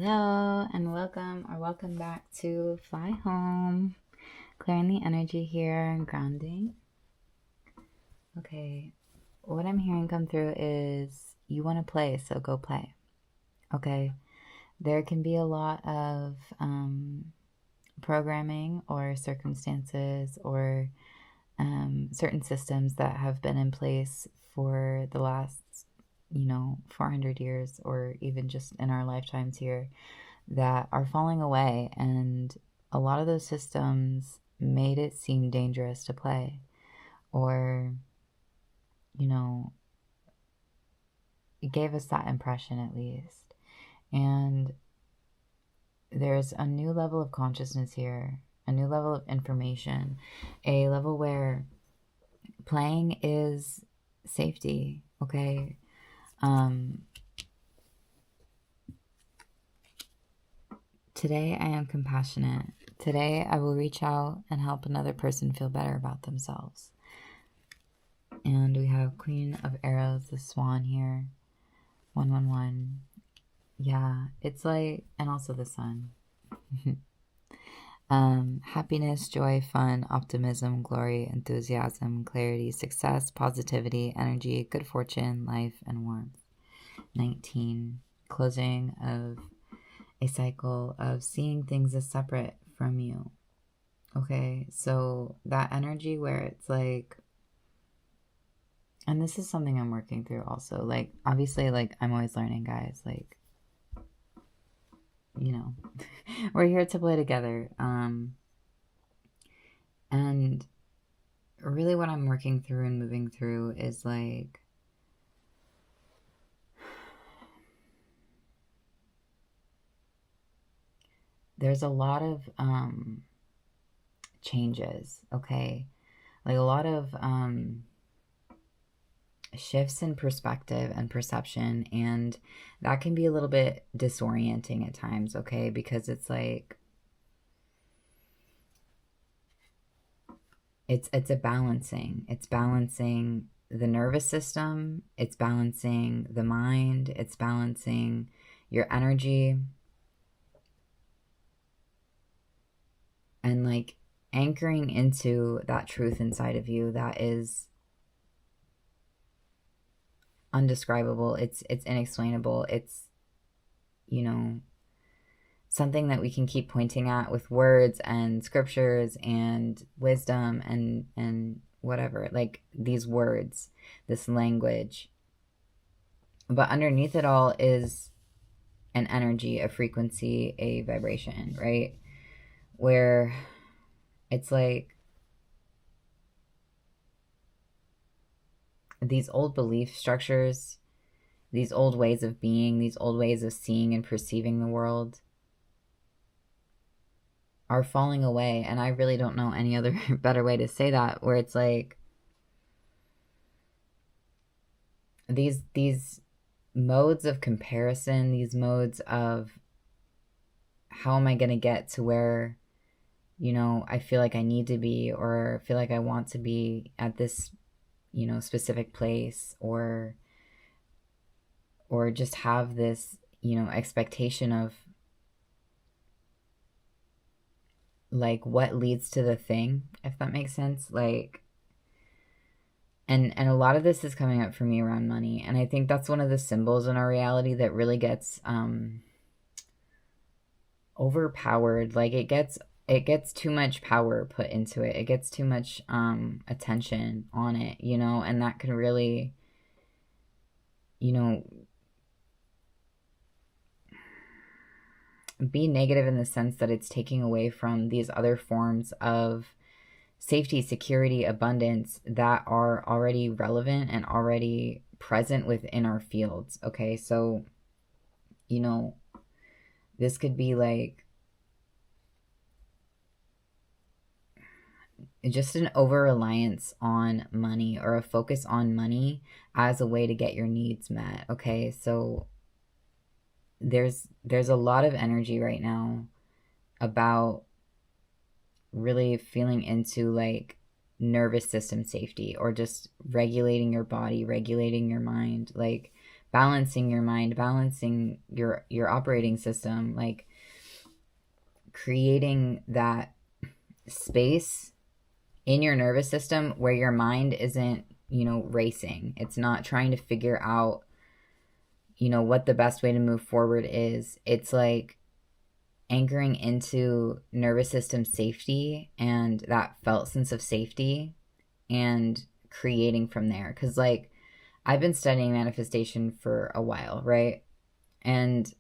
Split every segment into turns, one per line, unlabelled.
Hello and welcome back to Fly Home. Clearing the energy here and grounding. Okay, what I'm hearing come through is you want to play, so go play. Okay, there can be a lot of programming or circumstances or certain systems that have been in place for the last 400 years or even just in our lifetimes here that are falling away, and a lot of those systems made it seem dangerous to play, or it gave us that impression at least. And there's a new level of consciousness here, a new level of information, a level where playing is safety. Okay, today I am compassionate. Today I will reach out and help another person feel better about themselves. And we have Queen of Arrows, the Swan here. 111. Yeah, it's like, and also the Sun. Happiness, joy, fun, optimism, glory, enthusiasm, clarity, success, positivity, energy, good fortune, life, and warmth. 19. Closing of a cycle of seeing things as separate from you. Okay, so that energy where it's like, and this is something I'm working through also, like, obviously, like, I'm always learning, guys, like, we're here to play together, and really what I'm working through and moving through is, like, there's a lot of, changes, okay, like, a lot of, shifts in perspective and perception, and that can be a little bit disorienting at times, okay, because it's like it's a balancing. It's balancing the nervous system, it's balancing the mind, it's balancing your energy, and like anchoring into that truth inside of you that is undescribable. It's inexplainable. It's something that we can keep pointing at with words and scriptures and wisdom and whatever, like these words, this language. But underneath it all is an energy, a frequency, a vibration, right? Where it's like these old belief structures, these old ways of being, these old ways of seeing and perceiving the world are falling away. And I really don't know any other better way to say that, where it's like these modes of comparison, these modes of how am I going to get to where, I feel like I need to be, or feel like I want to be at this, specific place, or just have this, expectation of like what leads to the thing, if that makes sense. Like, and a lot of this is coming up for me around money. And I think that's one of the symbols in our reality that really gets overpowered. Like it gets too much power put into it. It gets too much attention on it, and that can really, be negative in the sense that it's taking away from these other forms of safety, security, abundance that are already relevant and already present within our fields. Okay, so, this could be like just an over-reliance on money, or a focus on money as a way to get your needs met. Okay, so there's a lot of energy right now about really feeling into like nervous system safety, or just regulating your body, regulating your mind, like balancing your mind, balancing your operating system, like creating that space in your nervous system where your mind isn't, racing. It's not trying to figure out, what the best way to move forward is. It's like anchoring into nervous system safety and that felt sense of safety and creating from there. Because, like, I've been studying manifestation for a while, right? And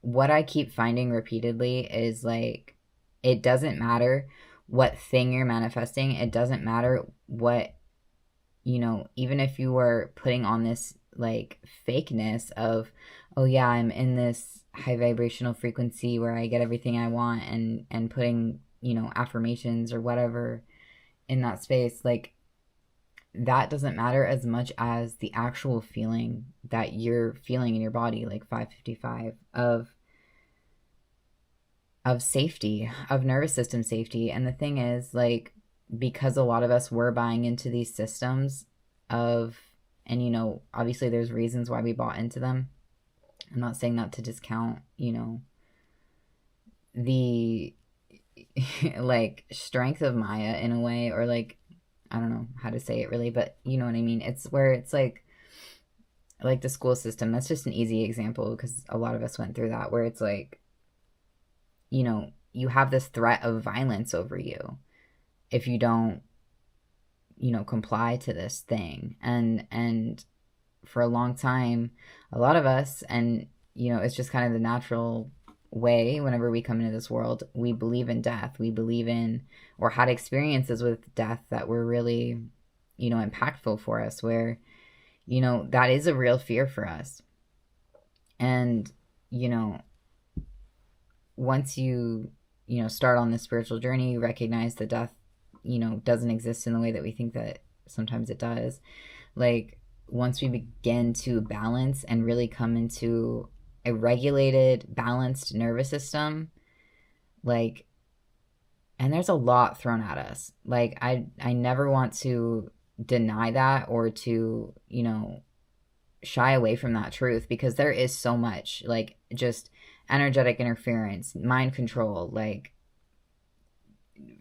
what I keep finding repeatedly is, like, it doesn't matter what thing you're manifesting. It doesn't matter what, even if you were putting on this, like, fakeness of, oh yeah, I'm in this high vibrational frequency where I get everything I want, and putting, affirmations or whatever in that space, like, that doesn't matter as much as the actual feeling that you're feeling in your body, like 555, of safety, of nervous system safety. And the thing is, like, because a lot of us were buying into these systems and obviously there's reasons why we bought into them. I'm not saying that to discount, the like strength of Maya in a way, or like, I don't know how to say it really, but you know what I mean? It's where it's like the school system. That's just an easy example because a lot of us went through that, where it's like, you have this threat of violence over you if you don't, comply to this thing. And for a long time, a lot of us, and, it's just kind of the natural way whenever we come into this world, we believe in death. We believe in, or had experiences with death that were really, impactful for us, where, that is a real fear for us. And, once you, start on this spiritual journey, you recognize that death, doesn't exist in the way that we think that sometimes it does. Like, once we begin to balance and really come into a regulated, balanced nervous system, like, and there's a lot thrown at us. Like, I never want to deny that or to, shy away from that truth, because there is so much, like, just energetic interference, mind control, like,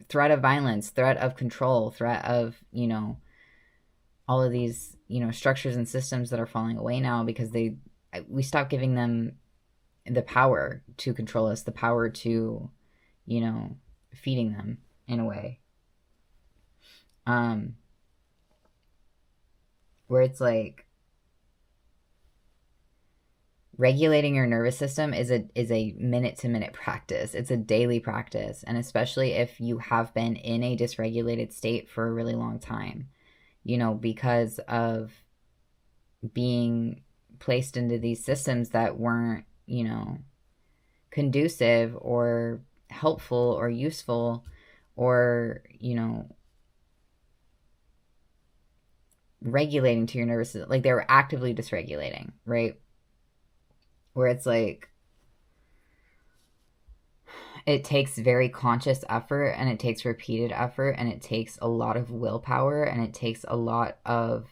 threat of violence, threat of control, threat of, all of these, structures and systems that are falling away now because we stopped giving them the power to control us, the power to, feeding them in a way. Where it's like, regulating your nervous system is a minute-to-minute practice. It's a daily practice, and especially if you have been in a dysregulated state for a really long time, because of being placed into these systems that weren't, conducive or helpful or useful, or, regulating to your nervous system. Like, they were actively dysregulating, right? Where it's like, it takes very conscious effort, and it takes repeated effort, and it takes a lot of willpower, and it takes a lot of,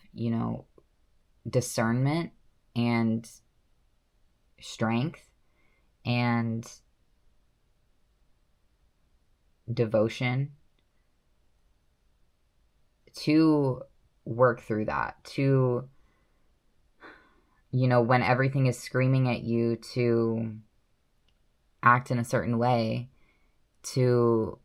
discernment and strength and devotion to work through that, to, when everything is screaming at you to act in a certain way, to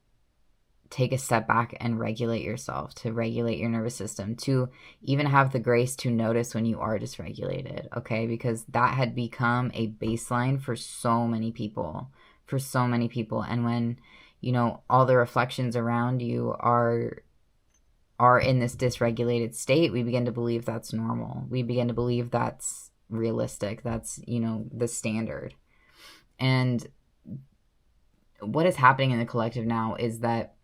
take a step back and regulate yourself, to regulate your nervous system, to even have the grace to notice when you are dysregulated, okay? Because that had become a baseline for so many people. And when, all the reflections around you are in this dysregulated state, we begin to believe that's normal. We begin to believe that's realistic. That's, the standard. And what is happening in the collective now is that,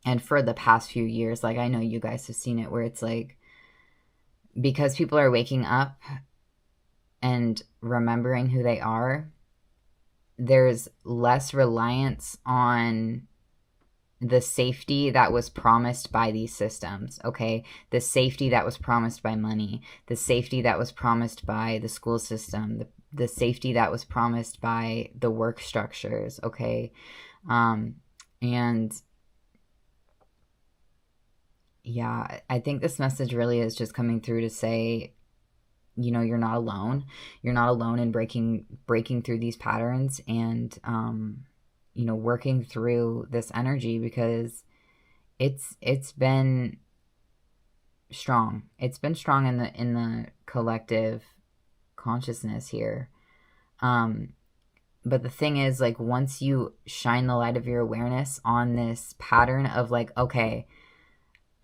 and for the past few years, like, I know you guys have seen it, where it's like, because people are waking up and remembering who they are, there's less reliance on the safety that was promised by these systems, okay? The safety that was promised by money, the safety that was promised by the school system, the safety that was promised by the work structures, okay? And yeah, I think this message really is just coming through to say, you're not alone. You're not alone in breaking through these patterns and, working through this energy, because it's been strong. It's been strong in the collective consciousness here. But the thing is, like, once you shine the light of your awareness on this pattern of like, okay,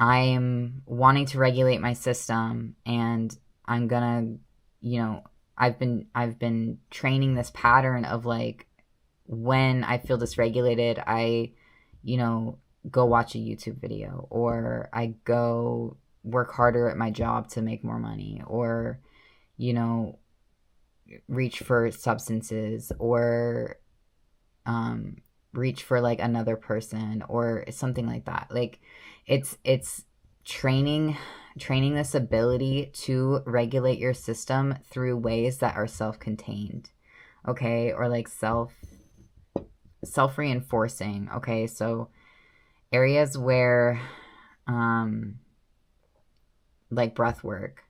I am wanting to regulate my system, and I'm gonna, I've been training this pattern of like, when I feel dysregulated, I, go watch a YouTube video, or I go work harder at my job to make more money, or, reach for substances, or reach for like another person or something like that. Like it's training this ability to regulate your system through ways that are self-contained, okay, or like self-reinforcing, okay? So areas where like breath work,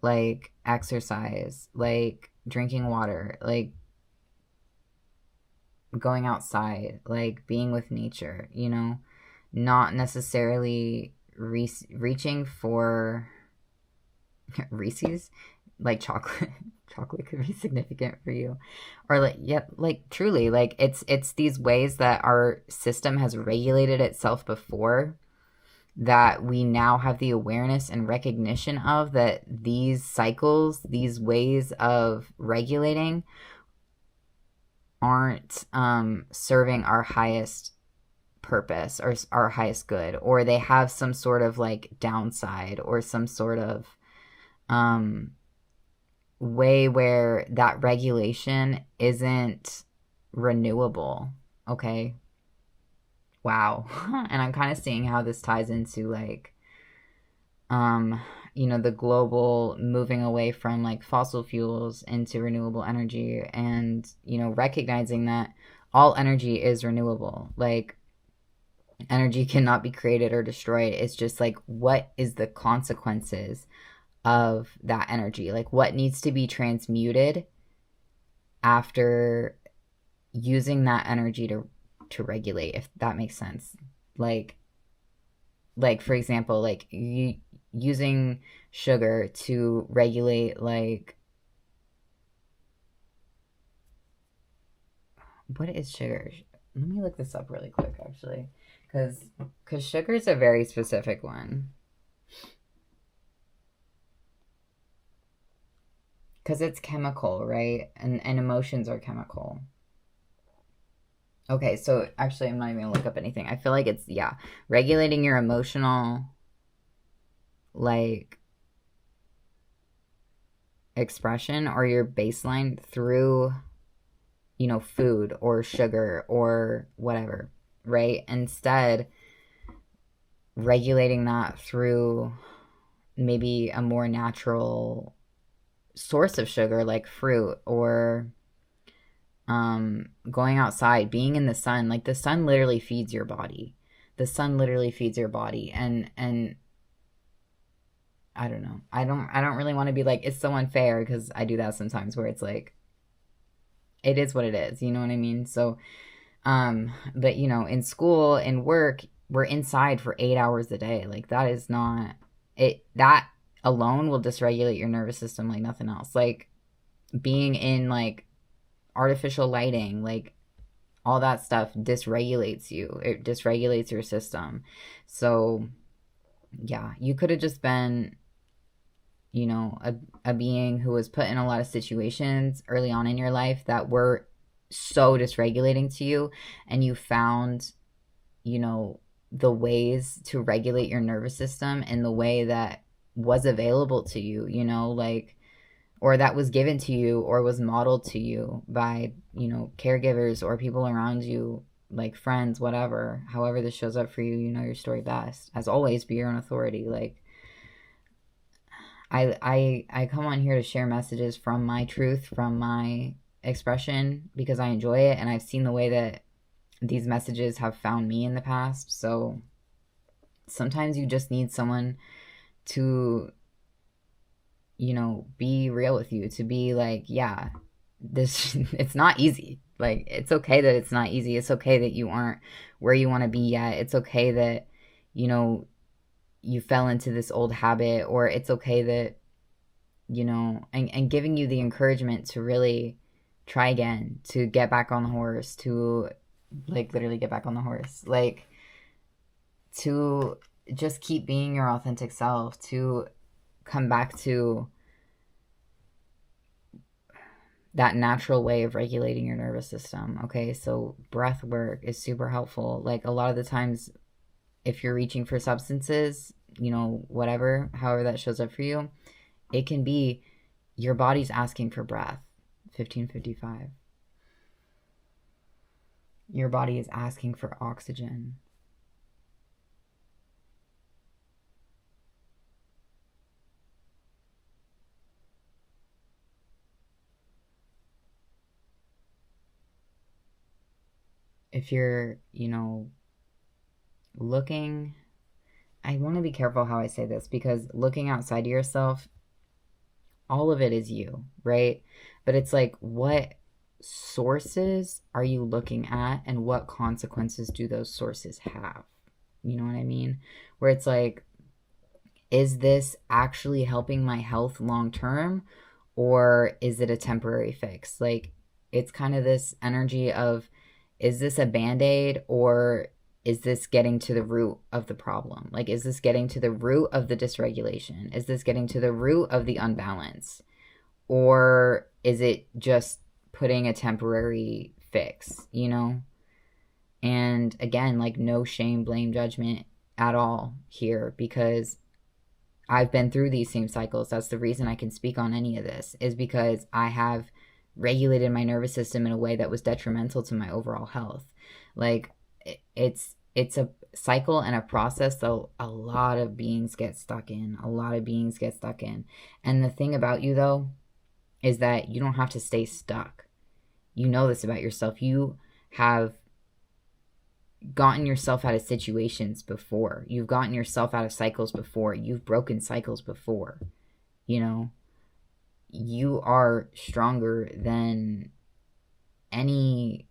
like exercise, like drinking water, like going outside, like being with nature, not necessarily reaching for Reese's, like chocolate. Chocolate could be significant for you, or like, yeah, like truly, like it's these ways that our system has regulated itself before, that we now have the awareness and recognition of, that these cycles, these ways of regulating aren't serving our highest purpose or our highest good, or they have some sort of like downside, or some sort of way where that regulation isn't renewable, okay? Wow. And I'm kind of seeing how this ties into like the global moving away from like fossil fuels into renewable energy, and recognizing that all energy is renewable. Like, energy cannot be created or destroyed. It's just like, what is the consequences of that energy? Like, what needs to be transmuted after using that energy to regulate, if that makes sense. Like for example, like using sugar to regulate, like, what is sugar? Let me look this up really quick, actually, because sugar is a very specific one. Because it's chemical, right? And emotions are chemical. Okay, so actually I'm not even going to look up anything. I feel like it's, regulating your emotional, like, expression or your baseline through, food or sugar or whatever, right? Instead, regulating that through maybe a more natural source of sugar, like fruit, or going outside, being in the sun. Like, the sun literally feeds your body. And I don't know. I don't really want to be like, it's so unfair, because I do that sometimes, where it's like, it is what it is, you know what I mean? So but in school and work, we're inside for 8 hours a day. Like, that is not it. That alone will dysregulate your nervous system like nothing else. Like, being in like artificial lighting, like all that stuff dysregulates you. It dysregulates your system. So yeah, you could have just been, a being who was put in a lot of situations early on in your life that were so dysregulating to you, and you found, the ways to regulate your nervous system in the way that was available to you, like, or that was given to you or was modeled to you by, caregivers or people around you, like friends, whatever, however this shows up for you, you know your story best. As always, be your own authority. Like, I come on here to share messages from my truth, from my expression, because I enjoy it, and I've seen the way that these messages have found me in the past. So sometimes you just need someone to, you know, be real with you, to be like, yeah, this, it's not easy. Like, it's okay that it's not easy. It's okay that you aren't where you want to be yet. It's okay that, you know, you fell into this old habit, or it's okay that, you know, and giving you the encouragement to really try again, to get back on the horse, to like literally get back on the horse, like to just keep being your authentic self, to come back to that natural way of regulating your nervous system. Okay, so breath work is super helpful. Like, a lot of the times, if you're reaching for substances, you know, whatever, however that shows up for you, it can be your body's asking for breath. 1555. Your body is asking for oxygen. If you're, you know, looking, I want to be careful how I say this, because looking outside of yourself, all of it is you, right? But it's like, what sources are you looking at, and what consequences do those sources have? You know what I mean? Where it's like, is this actually helping my health long term, or is it a temporary fix? Like, it's kind of this energy of, is this a band-aid, or is this getting to the root of the problem? Like, is this getting to the root of the dysregulation? Is this getting to the root of the unbalance? Or is it just putting a temporary fix, you know? And again, like, no shame, blame, judgment at all here, because I've been through these same cycles. That's the reason I can speak on any of this, is because I have regulated my nervous system in a way that was detrimental to my overall health. Like, it's a cycle and a process that a lot of beings get stuck in. And the thing about you, though, is that you don't have to stay stuck. You know this about yourself. You have gotten yourself out of situations before. You've gotten yourself out of cycles before. You've broken cycles before. You know, you are stronger than any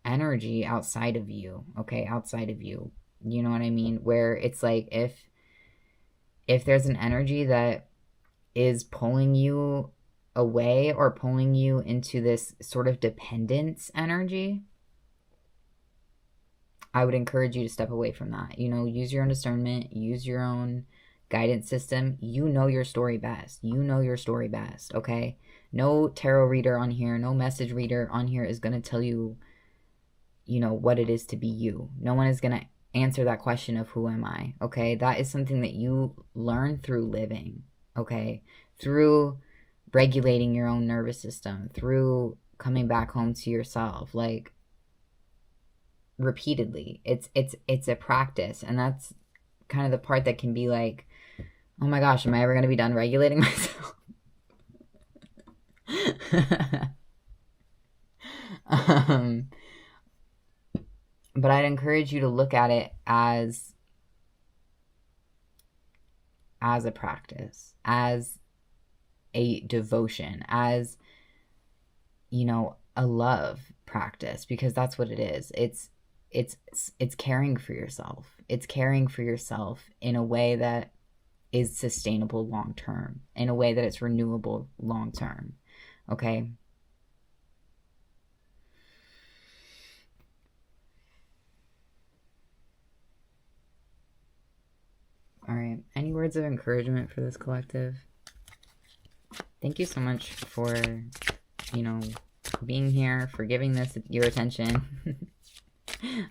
energy outside of you, okay? Outside of you. You know what I mean? Where it's like, if there's an energy that is pulling you away, or pulling you into this sort of dependence energy, I would encourage you to step away from that. You know, use your own discernment, use your own guidance system. You know your story best. You know your story best, okay? No tarot reader on here, no message reader on here is going to tell you, you know, what it is to be you. No one is going to answer that question of who am I, okay? That is something that you learn through living, okay? Through regulating your own nervous system, through coming back home to yourself, like, repeatedly. It's a practice, and that's kind of the part that can be like, oh my gosh, am I ever going to be done regulating myself? But I'd encourage you to look at it as a practice, as a devotion, as, you know, a love practice, because that's what it is. It's caring for yourself. It's caring for yourself in a way that is sustainable long term, in a way that it's renewable long term. Okay? All right. Any words of encouragement for this collective? Thank you so much for, you know, being here, for giving this your attention.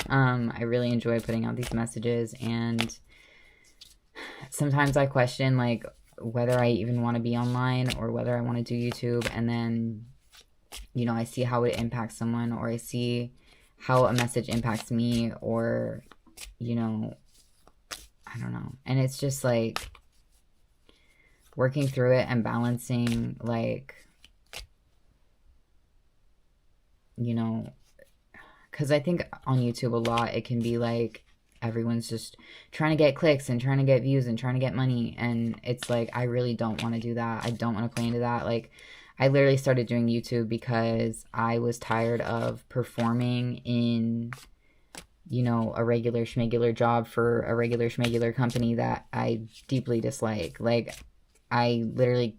I really enjoy putting out these messages, and sometimes I question, like, whether I even want to be online, or whether I want to do YouTube, and then, you know, I see how it impacts someone, or I see how a message impacts me, or, you know, I don't know. And it's just like working through it and balancing, like, you know, because I think on YouTube a lot, it can be like everyone's just trying to get clicks and trying to get views and trying to get money. And it's like, I really don't want to do that. I don't want to play into that. Like, I literally started doing YouTube because I was tired of performing in, you know, a regular schmegular job for a regular schmegular company that I deeply dislike. Like, I literally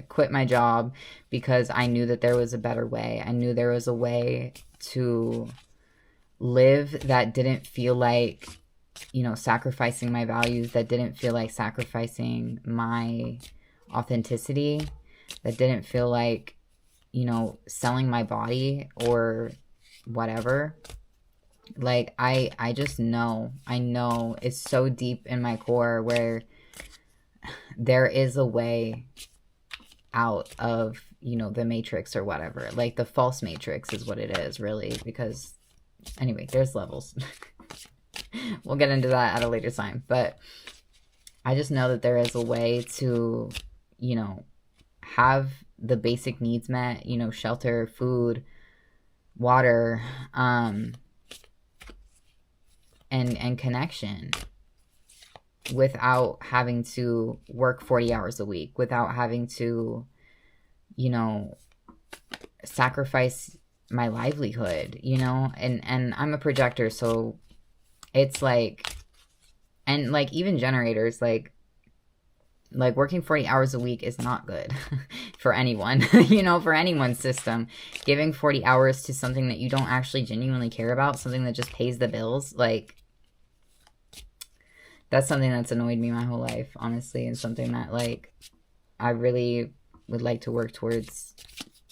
quit my job because I knew that there was a better way. I knew there was a way to live that didn't feel like, you know, sacrificing my values, that didn't feel like sacrificing my authenticity, that didn't feel like, you know, selling my body or whatever. Like, I just know, I know it's so deep in my core where there is a way out of, you know, the matrix or whatever. Like, the false matrix is what it is, really, because anyway, there's levels. We'll get into that at a later time, but I just know that there is a way to, you know, have the basic needs met, you know, shelter, food, water, and connection, without having to work 40 hours a week, without having to, you know, sacrifice my livelihood, you know. And I'm a projector, so it's like, and like even generators, like working 40 hours a week is not good for anyone, you know, for anyone's system. Giving 40 hours to something that you don't actually genuinely care about, something that just pays the bills, like, that's something that's annoyed me my whole life, honestly, and something that, like, I really would like to work towards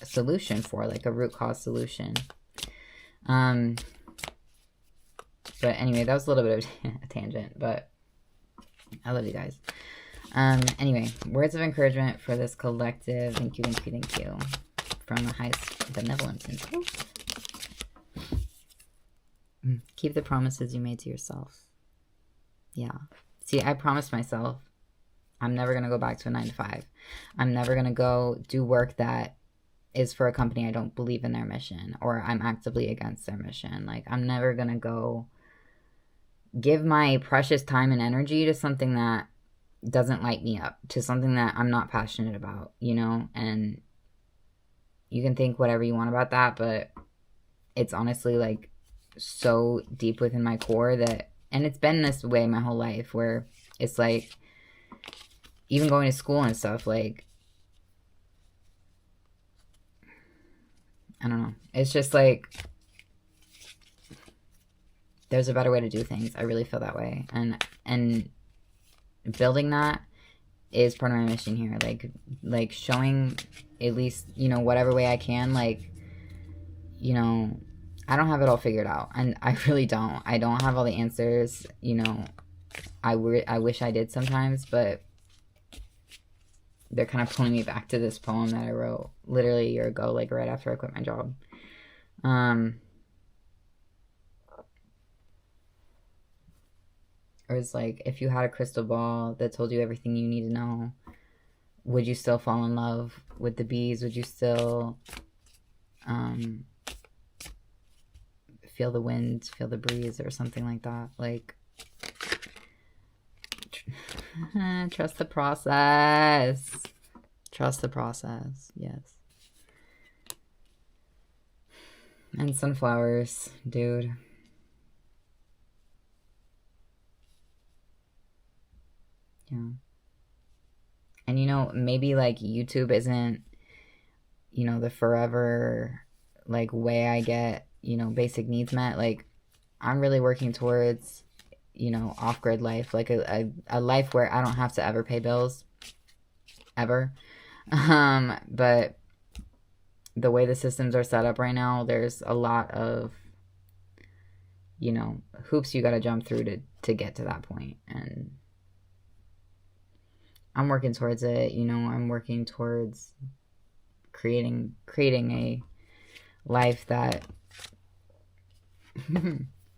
a solution for, like a root cause solution. But anyway, that was a little bit of a tangent, but I love you guys. Anyway, words of encouragement for this collective. Thank you, thank you, thank you. From the highest benevolence and truth. Keep the promises you made to yourself. Yeah. See, I promised myself I'm never going to go back to a 9-to-5. I'm never going to go do work that is for a company I don't believe in their mission, or I'm actively against their mission. Like, I'm never going to go give my precious time and energy to something that doesn't light me up, to something that I'm not passionate about, you know? And you can think whatever you want about that, but it's honestly, like, so deep within my core that, and it's been this way my whole life, where it's like, even going to school and stuff, like, I don't know. It's just like, there's a better way to do things. I really feel that way. And building that is part of my mission here. Like showing at least, you know, whatever way I can, like, you know, I don't have it all figured out. And I really don't. I don't have all the answers, you know. I wish I did sometimes, but they're kind of pulling me back to this poem that I wrote literally a year ago, like right after I quit my job. It was like, if you had a crystal ball that told you everything you need to know, would you still fall in love with the bees? Would you still feel the wind, feel the breeze, or something like that? Like, trust the process. Trust the process. Yes. And sunflowers, dude. Yeah. And, you know, maybe, like, YouTube isn't, you know, the forever, like, way I get, you know, basic needs met. Like, I'm really working towards, you know, off-grid life, like a life where I don't have to ever pay bills, ever. But the way the systems are set up right now, there's a lot of, you know, hoops you got to jump through to get to that point. And I'm working towards it, you know. I'm working towards creating a life that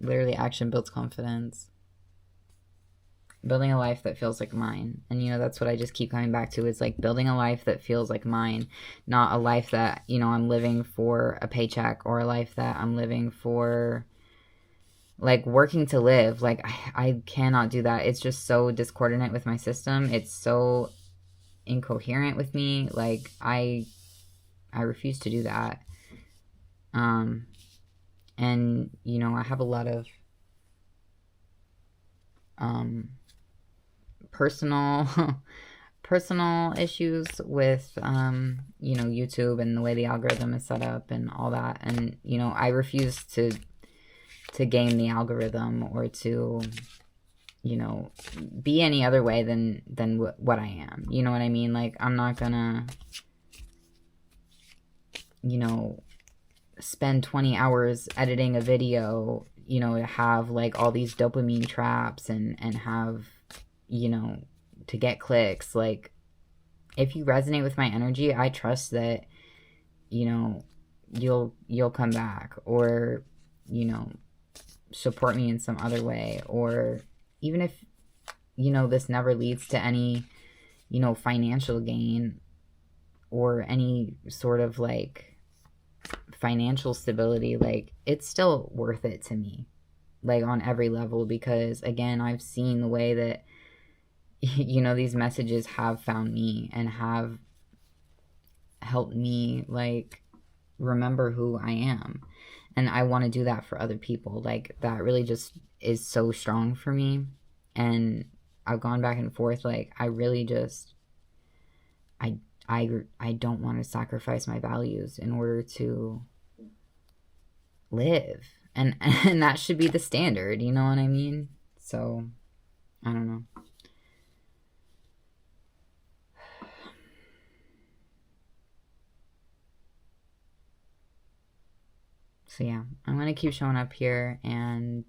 Literally, action builds confidence. Building a life that feels like mine. And, you know, that's what I just keep coming back to, is like building a life that feels like mine, not a life that, you know, I'm living for a paycheck, or a life that I'm living for, like, working to live. Like, I cannot do that. It's just so discordant with my system. It's so incoherent with me. Like, I refuse to do that. And, you know, I have a lot of personal issues with you know, YouTube and the way the algorithm is set up and all that. And, you know, I refuse to game the algorithm, or to, you know, be any other way than what I am. You know what I mean? Like, I'm not gonna, you know, spend 20 hours editing a video, you know, to have like all these dopamine traps and have, you know, to get clicks. Like, if you resonate with my energy, I trust that, you know, you'll come back, or, you know, support me in some other way. Or even if, you know, this never leads to any, you know, financial gain, or any sort of like financial stability, like, it's still worth it to me, like, on every level. Because again, I've seen the way that, you know, these messages have found me and have helped me, like, remember who I am. And I want to do that for other people. Like, that really just is so strong for me. And I've gone back and forth. Like, I really just, I don't want to sacrifice my values in order to live. And that should be the standard, you know what I mean? So, I don't know. So yeah, I'm going to keep showing up here and,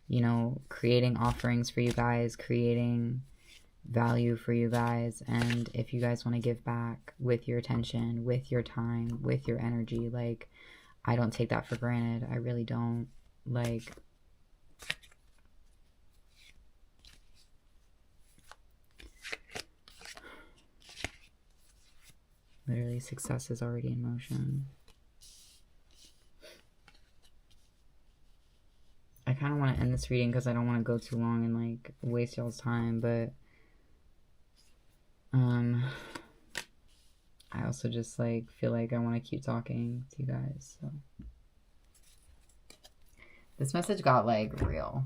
you know, creating offerings for you guys, creating value for you guys. And if you guys want to give back with your attention, with your time, with your energy, like, I don't take that for granted. I really don't. Like, literally, success is already in motion. I kind of want to end this reading because I don't want to go too long and, like, waste y'all's time, but I also just, like, feel like I want to keep talking to you guys. So this message got, like, real.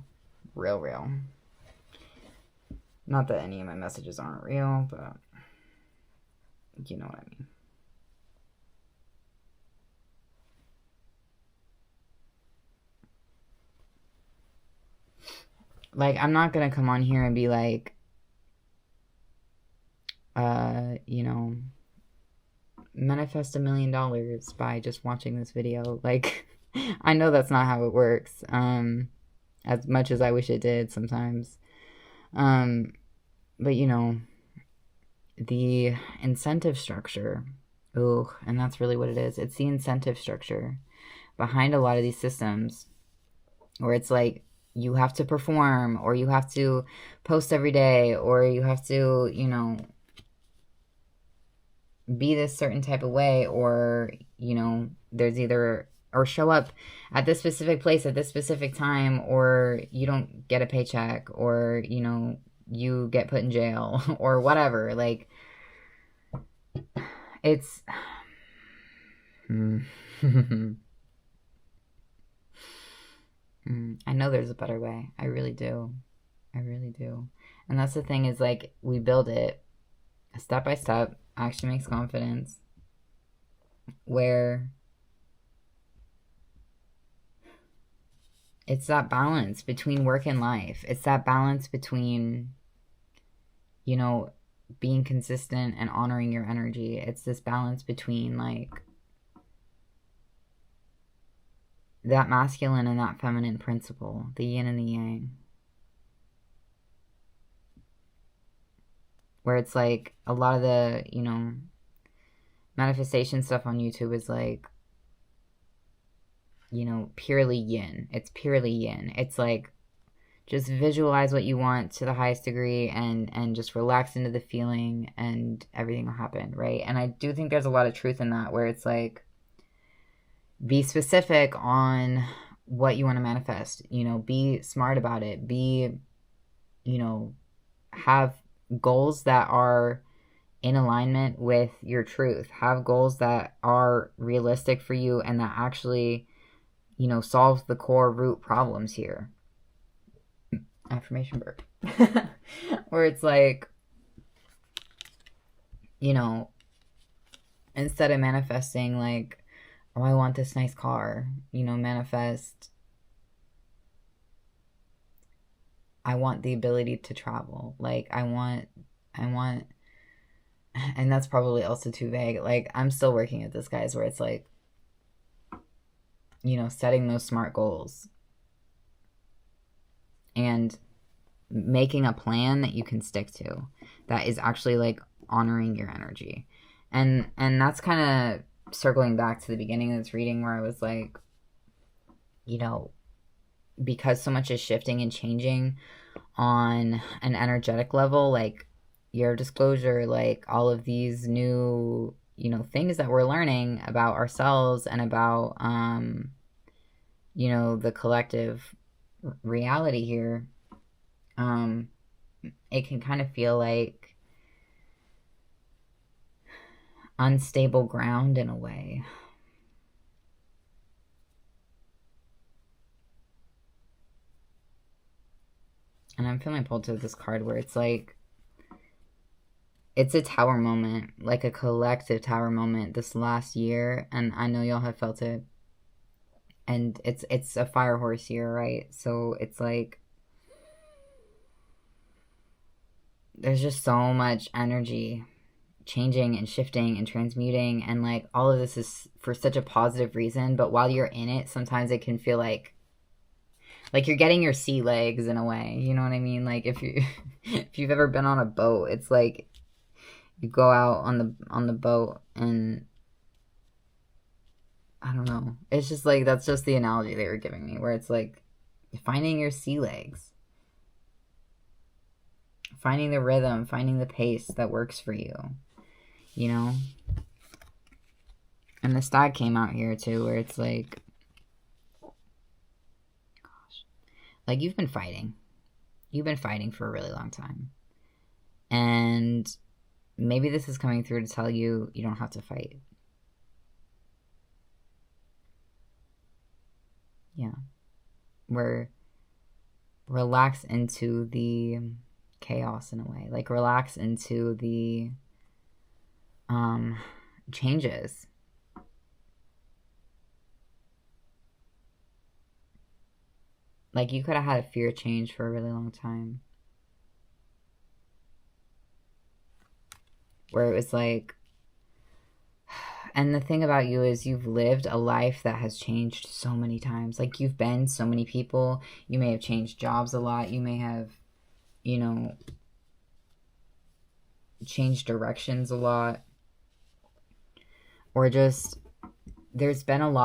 Not that any of my messages aren't real, but you know what I mean. Like, I'm not gonna come on here and be like, you know, manifest $1 million by just watching this video. Like, I know that's not how it works, as much as I wish it did sometimes. But, you know, the incentive structure, and that's really what it is. It's the incentive structure behind a lot of these systems, where it's like, you have to perform, or you have to post every day, or you have to, you know, be this certain type of way, or, you know, there's either, or show up at this specific place at this specific time, or you don't get a paycheck, or, you know, you get put in jail, or whatever. Like, it's I know there's a better way. I really do. And that's the thing, is like, we build it step by step. Action makes confidence, where it's that balance between work and life. It's that balance between, you know, being consistent and honoring your energy. It's this balance between, like, that masculine and that feminine principle, the yin and the yang. Where it's like, a lot of the, you know, manifestation stuff on YouTube is like, purely yin. It's purely yin. It's like, just visualize what you want to the highest degree and just relax into the feeling and everything will happen, right? And I do think there's a lot of truth in that, where it's like, be specific on what you want to manifest. Be smart about it. Have goals that are in alignment with your truth. Have goals that are realistic for you and that actually, solve the core root problems here. Affirmation bird. Where it's like, instead of manifesting like, oh, I want this nice car, manifest, I want the ability to travel. Like, I want, and that's probably also too vague. Like, I'm still working at this, guys, where it's like, setting those smart goals and making a plan that you can stick to, that is actually like honoring your energy. And that's kind of circling back to the beginning of this reading, where I was like, because so much is shifting and changing on an energetic level, like your disclosure, like all of these new, things that we're learning about ourselves and about, the collective reality here, it can kind of feel like unstable ground in a way. And I'm feeling pulled to this card where it's like, it's a tower moment, like a collective tower moment this last year. And I know y'all have felt it. And it's a fire horse year, right? So it's like, there's just so much energy changing and shifting and transmuting, and like all of this is for such a positive reason. But while you're in it, sometimes it can feel like you're getting your sea legs in a way. You know what I mean? Like if you've ever been on a boat, it's like you go out on the boat and I don't know. It's just like, that's just the analogy they were giving me, where it's like finding your sea legs. Finding the rhythm, finding the pace that works for you, And the stag came out here too, where it's like, gosh, like you've been fighting for a really long time, and maybe this is coming through to tell you you don't have to fight. Yeah, where relax into the chaos in a way, like relax into the changes. Like you could have had a fear of change for a really long time, where it was like, and the thing about you is you've lived a life that has changed so many times. Like you've been so many people. You may have changed jobs a lot. You may have, changed directions a lot. Or just, there's been a lot